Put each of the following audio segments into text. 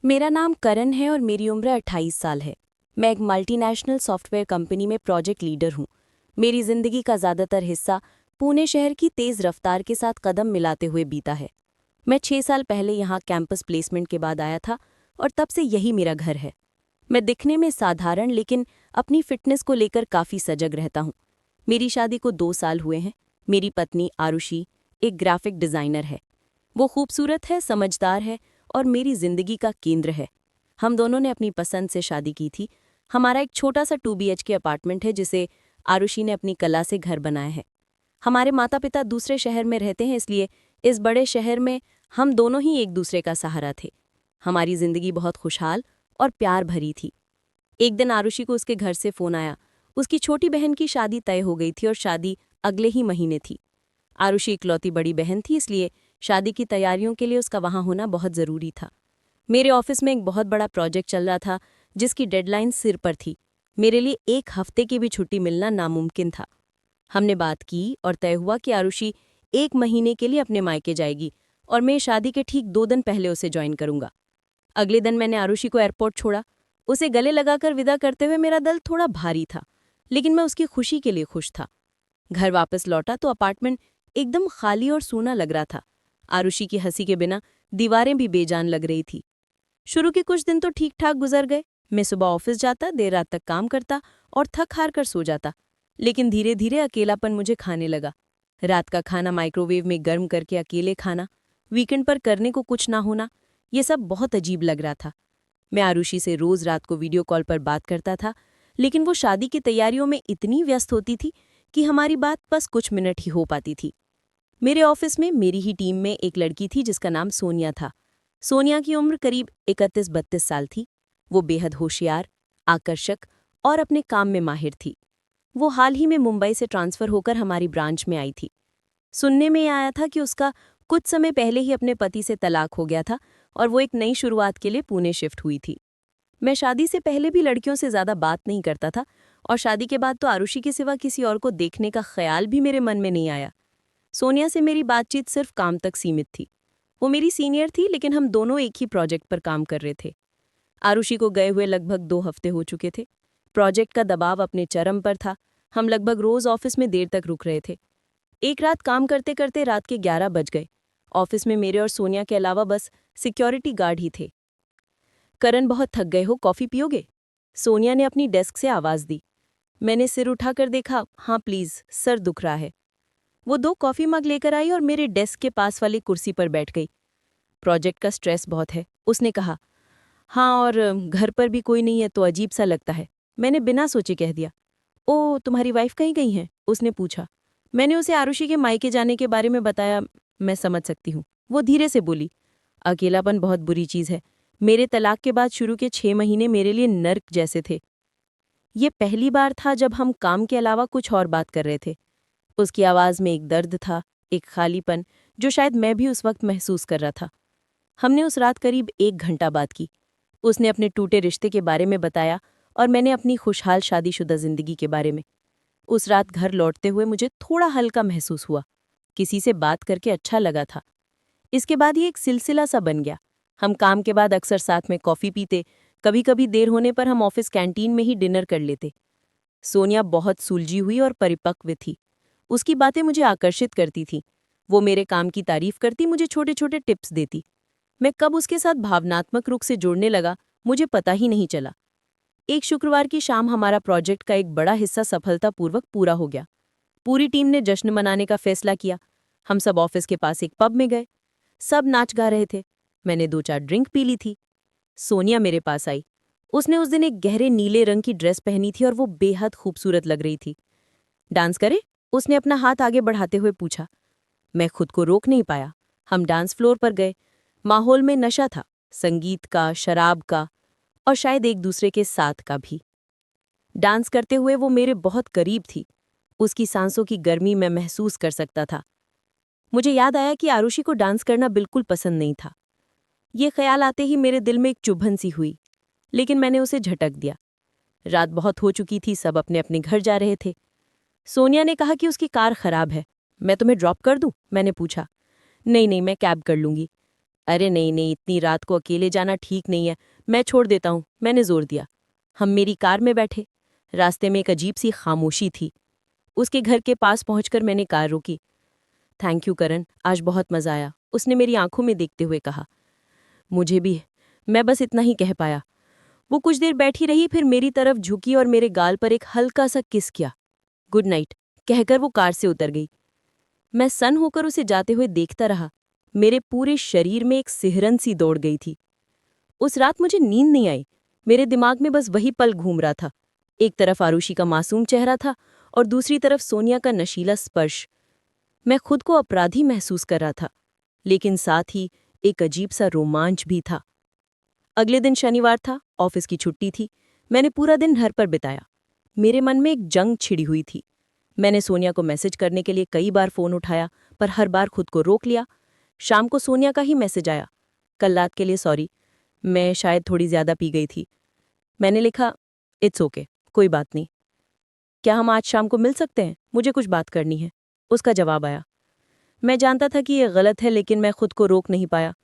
मेरा नाम करण है और मेरी उम्र 28 साल है। मैं एक मल्टीनेशनल सॉफ्टवेयर कंपनी में प्रोजेक्ट लीडर हूँ। मेरी जिंदगी का ज़्यादातर हिस्सा पुणे शहर की तेज़ रफ्तार के साथ कदम मिलाते हुए बीता है। मैं 6 साल पहले यहाँ कैंपस प्लेसमेंट के बाद आया था और तब से यही मेरा घर है। मैं दिखने में साधारण लेकिन अपनी फिटनेस को लेकर काफ़ी सजग रहता हूँ। मेरी शादी को 2 साल हुए हैं। मेरी पत्नी आरुषि एक ग्राफिक डिज़ाइनर है। वो खूबसूरत है, समझदार है और मेरी जिंदगी का केंद्र है। हम दोनों ने अपनी पसंद से शादी की थी। हमारा एक छोटा सा 2 BHK अपार्टमेंट है जिसे आरुषि ने अपनी कला से घर बनाया है। हमारे माता पिता दूसरे शहर में रहते हैं, इसलिए इस बड़े शहर में हम दोनों ही एक दूसरे का सहारा थे। हमारी जिंदगी बहुत खुशहाल और प्यार भरी थी। एक दिन आरुषि को उसके घर से फ़ोन आया। उसकी छोटी बहन की शादी तय हो गई थी और शादी अगले ही महीने थी। आरुषि इकलौती बड़ी बहन थी, इसलिए शादी की तैयारियों के लिए उसका वहाँ होना बहुत ज़रूरी था। मेरे ऑफिस में एक बहुत बड़ा प्रोजेक्ट चल रहा था जिसकी डेडलाइन सिर पर थी। मेरे लिए 1 हफ्ते की भी छुट्टी मिलना नामुमकिन था। हमने बात की और तय हुआ कि आरुषि 1 महीने के लिए अपने मायके जाएगी और मैं शादी के ठीक 2 दिन पहले उसे ज्वाइन करूंगा। अगले दिन मैंने आरुषि को एयरपोर्ट छोड़ा। उसे गले लगाकर विदा करते हुए मेरा दिल थोड़ा भारी था, लेकिन मैं उसकी खुशी के लिए खुश था। घर वापस लौटा तो अपार्टमेंट एकदम खाली और सूना लग रहा था। आरुषि की हंसी के बिना दीवारें भी बेजान लग रही थी। शुरू के कुछ दिन तो ठीक ठाक गुजर गए। मैं सुबह ऑफिस जाता, देर रात तक काम करता और थक हार कर सो जाता। लेकिन धीरे धीरे अकेलापन मुझे खाने लगा। रात का खाना माइक्रोवेव में गर्म करके अकेले खाना, वीकेंड पर करने को कुछ ना होना, ये सब बहुत अजीब लग रहा था। मैं आरुषि से रोज रात को वीडियो कॉल पर बात करता था, लेकिन वो शादी की तैयारियों में इतनी व्यस्त होती थी कि हमारी बात बस कुछ मिनट ही हो पाती थी। मेरे ऑफिस में मेरी ही टीम में एक लड़की थी जिसका नाम सोनिया था। सोनिया की उम्र करीब 31-32 साल थी। वो बेहद होशियार, आकर्षक और अपने काम में माहिर थी। वो हाल ही में मुंबई से ट्रांसफ़र होकर हमारी ब्रांच में आई थी। सुनने में आया था कि उसका कुछ समय पहले ही अपने पति से तलाक हो गया था और वो एक नई शुरुआत के लिए पुणे शिफ्ट हुई थी। मैं शादी से पहले भी लड़कियों से ज़्यादा बात नहीं करता था और शादी के बाद तो आरुषि के सिवा किसी और को देखने का ख्याल भी मेरे मन में नहीं आया। सोनिया से मेरी बातचीत सिर्फ काम तक सीमित थी। वो मेरी सीनियर थी, लेकिन हम दोनों एक ही प्रोजेक्ट पर काम कर रहे थे। आरुषि को गए हुए लगभग 2 हफ्ते हो चुके थे। प्रोजेक्ट का दबाव अपने चरम पर था। हम लगभग रोज ऑफिस में देर तक रुक रहे थे। एक रात काम करते करते रात के 11 बज गए। ऑफिस में मेरे और सोनिया के अलावा बस सिक्योरिटी गार्ड ही थे। करण, बहुत थक गए हो, कॉफी पियोगे? सोनिया ने अपनी डेस्क से आवाज दी। मैंने सिर उठाकर देखा। हाँ प्लीज, सर दुख रहा है। वो 2 कॉफी मग लेकर आई और मेरे डेस्क के पास वाली कुर्सी पर बैठ गई। प्रोजेक्ट का स्ट्रेस बहुत है, उसने कहा। हाँ, और घर पर भी कोई नहीं है तो अजीब सा लगता है, मैंने बिना सोचे कह दिया। ओ, तुम्हारी वाइफ कहीं गई हैं? उसने पूछा। मैंने उसे आरुषि के मायके जाने के बारे में बताया। मैं समझ सकती हूँ, वो धीरे से बोली। अकेलापन बहुत बुरी चीज़ है। मेरे तलाक के बाद शुरू के 6 महीने मेरे लिए नर्क जैसे थे। ये पहली बार था जब हम काम के अलावा कुछ और बात कर रहे थे। उसकी आवाज़ में एक दर्द था, एक खालीपन, जो शायद मैं भी उस वक्त महसूस कर रहा था। हमने उस रात करीब 1 घंटा बात की। उसने अपने टूटे रिश्ते के बारे में बताया और मैंने अपनी खुशहाल शादीशुदा जिंदगी के बारे में। उस रात घर लौटते हुए मुझे थोड़ा हल्का महसूस हुआ। किसी से बात करके अच्छा लगा था। इसके बाद ये एक सिलसिला सा बन गया। हम काम के बाद अक्सर साथ में कॉफ़ी पीते। कभी कभी देर होने पर हम ऑफिस कैंटीन में ही डिनर कर लेते। सोनिया बहुत सुलझी हुई और परिपक्व थी। उसकी बातें मुझे आकर्षित करती थीं। वो मेरे काम की तारीफ करती, मुझे छोटे छोटे टिप्स देती। मैं कब उसके साथ भावनात्मक रूप से जुड़ने लगा, मुझे पता ही नहीं चला। एक शुक्रवार की शाम हमारा प्रोजेक्ट का एक बड़ा हिस्सा सफलतापूर्वक पूरा हो गया। पूरी टीम ने जश्न मनाने का फैसला किया। हम सब ऑफिस के पास एक पब में गए। सब नाच गा रहे थे। मैंने 2-4 ड्रिंक पी ली थी। सोनिया मेरे पास आई। उसने उस दिन एक गहरे नीले रंग की ड्रेस पहनी थी और वो बेहद खूबसूरत लग रही थी। डांस करे? उसने अपना हाथ आगे बढ़ाते हुए पूछा। मैं खुद को रोक नहीं पाया। हम डांस फ्लोर पर गए। माहौल में नशा था, संगीत का, शराब का और शायद एक दूसरे के साथ का भी। डांस करते हुए वो मेरे बहुत करीब थी। उसकी सांसों की गर्मी मैं महसूस कर सकता था। मुझे याद आया कि आरुषि को डांस करना बिल्कुल पसंद नहीं था। ये ख्याल आते ही मेरे दिल में एक चुभन सी हुई, लेकिन मैंने उसे झटक दिया। रात बहुत हो चुकी थी, सब अपने अपने घर जा रहे थे। सोनिया ने कहा कि उसकी कार खराब है। मैं तुम्हें ड्रॉप कर दूं? मैंने पूछा। नहीं नहीं, मैं कैब कर लूंगी। अरे नहीं नहीं, इतनी रात को अकेले जाना ठीक नहीं है, मैं छोड़ देता हूँ, मैंने जोर दिया। हम मेरी कार में बैठे। रास्ते में एक अजीब सी खामोशी थी। उसके घर के पास पहुंचकर मैंने कार रोकी। थैंक यू करण, आज बहुत मजा आया, उसने मेरी आंखों में देखते हुए कहा। मुझे भी। मैं बस इतना ही कह पाया। वो कुछ देर बैठी रही, फिर मेरी तरफ झुकी और मेरे गाल पर एक हल्का सा किस किया। गुड नाइट कहकर वो कार से उतर गई। मैं सन्न होकर उसे जाते हुए देखता रहा। मेरे पूरे शरीर में एक सिहरन सी दौड़ गई थी। उस रात मुझे नींद नहीं आई। मेरे दिमाग में बस वही पल घूम रहा था। एक तरफ आरुषि का मासूम चेहरा था और दूसरी तरफ सोनिया का नशीला स्पर्श। मैं खुद को अपराधी महसूस कर रहा था, लेकिन साथ ही एक अजीब सा रोमांच भी था। अगले दिन शनिवार था, ऑफिस की छुट्टी थी। मैंने पूरा दिन घर पर बिताया। मेरे मन में एक जंग छिड़ी हुई थी। मैंने सोनिया को मैसेज करने के लिए कई बार फोन उठाया, पर हर बार खुद को रोक लिया। शाम को सोनिया का ही मैसेज आया। कल रात के लिए सॉरी, मैं शायद थोड़ी ज्यादा पी गई थी। मैंने लिखा, इट्स ओके, कोई बात नहीं। क्या हम आज शाम को मिल सकते हैं? मुझे कुछ बात करनी है। उसका जवाब आया। मैं जानता था कि ये गलत है, लेकिन मैं खुद को रोक नहीं पाया।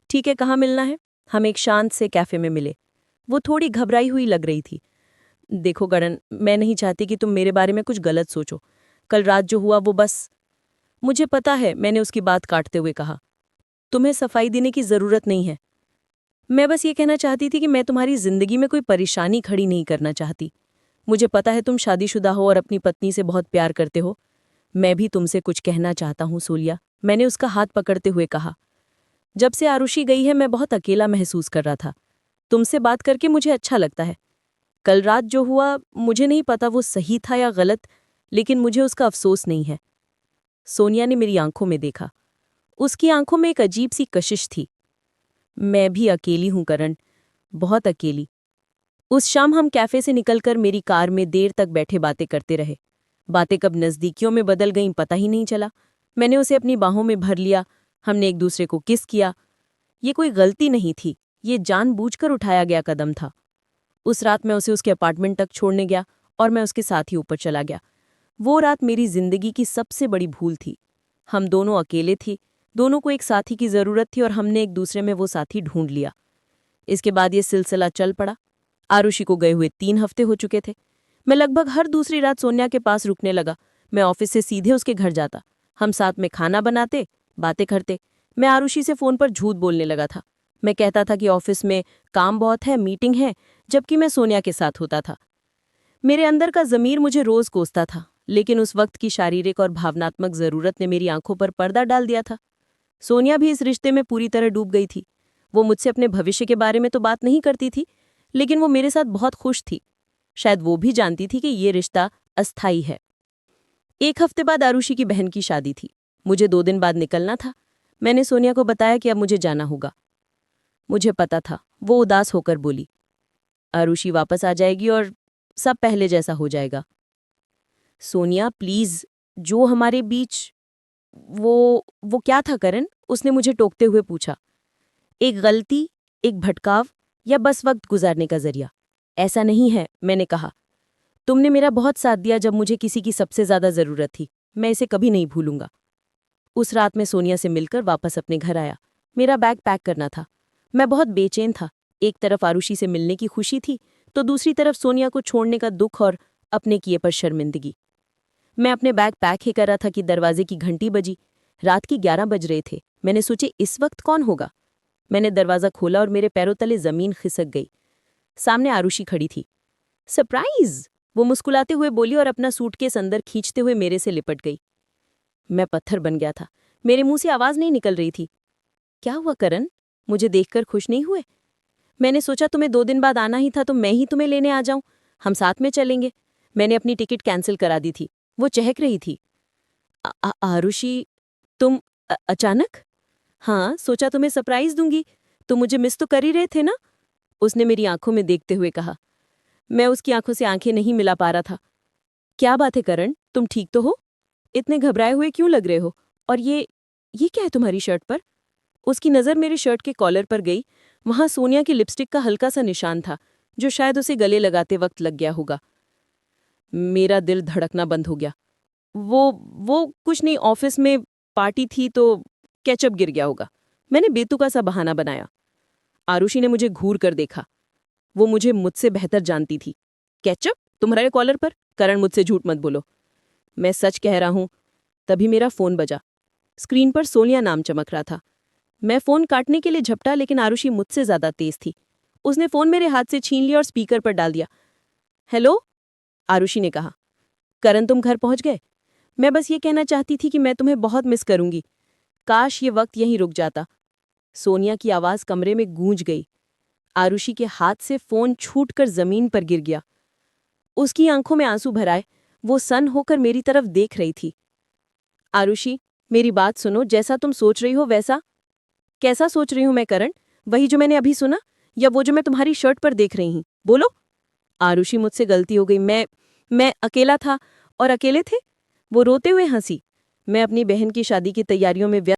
ठीक है, कहाँ मिलना है? हम एक शांत से कैफे में मिले। वो थोड़ी घबराई हुई लग रही थी। देखो करण, मैं नहीं चाहती कि तुम मेरे बारे में कुछ गलत सोचो। कल रात जो हुआ वो बस। मुझे पता है, मैंने उसकी बात काटते हुए कहा। तुम्हें सफाई देने की जरूरत नहीं है। मैं बस ये कहना चाहती थी कि मैं तुम्हारी जिंदगी में कोई परेशानी खड़ी नहीं करना चाहती। मुझे पता है तुम शादीशुदा हो और अपनी पत्नी से बहुत प्यार करते हो। मैं भी तुमसे कुछ कहना चाहता हूँ सोलिया, मैंने उसका हाथ पकड़ते हुए कहा। जब से आरुषि गई है मैं बहुत अकेला महसूस कर रहा था। तुमसे बात करके मुझे अच्छा लगता है। कल रात जो हुआ, मुझे नहीं पता वो सही था या गलत, लेकिन मुझे उसका अफसोस नहीं है। सोनिया ने मेरी आंखों में देखा। उसकी आंखों में एक अजीब सी कशिश थी। मैं भी अकेली हूं करण, बहुत अकेली। उस शाम हम कैफे से निकलकर मेरी कार में देर तक बैठे बातें करते रहे। बातें कब नज़दीकियों में बदल गईं पता ही नहीं चला। मैंने उसे अपनी बाहों में भर लिया। हमने एक दूसरे को किस किया। ये कोई गलती नहीं थी, ये जानबूझकर उठाया गया कदम था। उस रात मैं उसे उसके अपार्टमेंट तक छोड़ने गया और मैं उसके साथ ही ऊपर चला गया। वो रात मेरी जिंदगी की सबसे बड़ी भूल थी। हम दोनों अकेले थे, दोनों को एक साथी की जरूरत थी और हमने एक दूसरे में वो साथी ढूंढ लिया। इसके बाद ये सिलसिला चल पड़ा। आरुषि को गए हुए 3 हफ्ते हो चुके थे। मैं लगभग हर दूसरी रात सोनिया के पास रुकने लगा। मैं ऑफिस से सीधे उसके घर जाता। हम साथ में खाना बनाते, बातें करते। मैं आरुषि से फोन पर झूठ बोलने लगा था। मैं कहता था कि ऑफिस में काम बहुत है, मीटिंग है, जबकि मैं सोनिया के साथ होता था। मेरे अंदर का ज़मीर मुझे रोज कोसता था, लेकिन उस वक्त की शारीरिक और भावनात्मक ज़रूरत ने मेरी आंखों पर पर्दा डाल दिया था। सोनिया भी इस रिश्ते में पूरी तरह डूब गई थी। वो मुझसे अपने भविष्य के बारे में तो बात नहीं करती थी, लेकिन वो मेरे साथ बहुत खुश थी। शायद वो भी जानती थी कि ये रिश्ता अस्थायी है। 1 हफ्ते बाद आरुषि की बहन की शादी थी। मुझे 2 दिन बाद निकलना था। मैंने सोनिया को बताया कि अब मुझे जाना होगा। मुझे पता था, वो उदास होकर बोली, आरुषि वापस आ जाएगी और सब पहले जैसा हो जाएगा। सोनिया प्लीज, जो हमारे बीच वो क्या था करण? उसने मुझे टोकते हुए पूछा। एक गलती, एक भटकाव, या बस वक्त गुजारने का जरिया? ऐसा नहीं है, मैंने कहा। तुमने मेरा बहुत साथ दिया जब मुझे किसी की सबसे ज्यादा जरूरत थी। मैं इसे कभी नहीं भूलूंगा। उस रात मैं सोनिया से मिलकर वापस अपने घर आया। मेरा बैग पैक करना था। मैं बहुत बेचैन था। एक तरफ आरुषि से मिलने की खुशी थी, तो दूसरी तरफ सोनिया को छोड़ने का दुख और अपने किए पर शर्मिंदगी। मैं अपने बैग पैक ही कर रहा था कि दरवाजे की घंटी बजी। रात की 11 बज रहे थे। मैंने सोचे इस वक्त कौन होगा। मैंने दरवाजा खोला और मेरे पैरों तले जमीन खिसक गई। सामने आरुषि खड़ी थी। सरप्राइज! वो मुस्कुराते हुए बोली और अपना सूटकेस अंदर खींचते हुए मेरे से लिपट गई। मैं पत्थर बन गया था। मेरे मुंह से आवाज नहीं निकल रही थी। क्या हुआ करण? मुझे देखकर खुश नहीं हुए? मैंने सोचा तुम्हें 2 दिन बाद आना ही था तो मैं ही तुम्हें लेने आ जाऊं। हम साथ में चलेंगे। मैंने अपनी टिकट कैंसिल करा दी थी। वो चहक रही थी। आरुषि, तुम अचानक? हाँ, सोचा तुम्हें सरप्राइज दूंगी। तुम मुझे मिस तो कर ही रहे थे ना? उसने मेरी आंखों में देखते हुए कहा। मैं उसकी आंखों से आंखें नहीं मिला पा रहा था। क्या बात है करण, तुम ठीक तो हो? इतने घबराए हुए क्यों लग रहे हो? और ये क्या है तुम्हारी शर्ट पर? उसकी नज़र मेरे शर्ट के कॉलर पर गई। वहां सोनिया की लिपस्टिक का हल्का सा निशान था, जो शायद उसे गले लगाते वक्त लग गया होगा। मेरा दिल धड़कना बंद हो गया। वो कुछ नहीं, ऑफिस में पार्टी थी तो केचप गिर गया होगा। मैंने बेतुका सा बहाना बनाया। आरुषि ने मुझे घूर कर देखा। वो मुझे मुझसे बेहतर जानती थी। केचप तुम्हारे कॉलर पर? करण, मुझसे झूठ मत बोलो। मैं सच कह रहा हूं। तभी मेरा फोन बजा। स्क्रीन पर सोनिया नाम चमक रहा था। मैं फोन काटने के लिए झपटा, लेकिन आरुषि मुझसे ज्यादा तेज थी। उसने फोन मेरे हाथ से छीन लिया और स्पीकर पर डाल दिया। हेलो, आरुषि ने कहा। करण, तुम घर पहुंच गए? मैं बस ये कहना चाहती थी कि मैं तुम्हें बहुत मिस करूंगी। काश ये वक्त यहीं रुक जाता। सोनिया की आवाज कमरे में गूंज गई। आरुषि के हाथ से फोन छूटकर जमीन पर गिर गया। उसकी आंखों में आंसू भर आए। वो सन्न होकर मेरी तरफ देख रही थी। आरुषि, मेरी बात सुनो। जैसा तुम सोच रही हो वैसा। कैसा सोच रही हूं मैं करण? वही जो मैंने अभी सुना, या वो जो मैं तुम्हारी शर्ट पर देख रही हूं? बोलो। आरुषि, मुझसे गलती हो गई। मैं अकेला था। और अकेले थे? वो रोते हुए हंसी। मैं अपनी बहन की शादी की तैयारियों में व्यस्त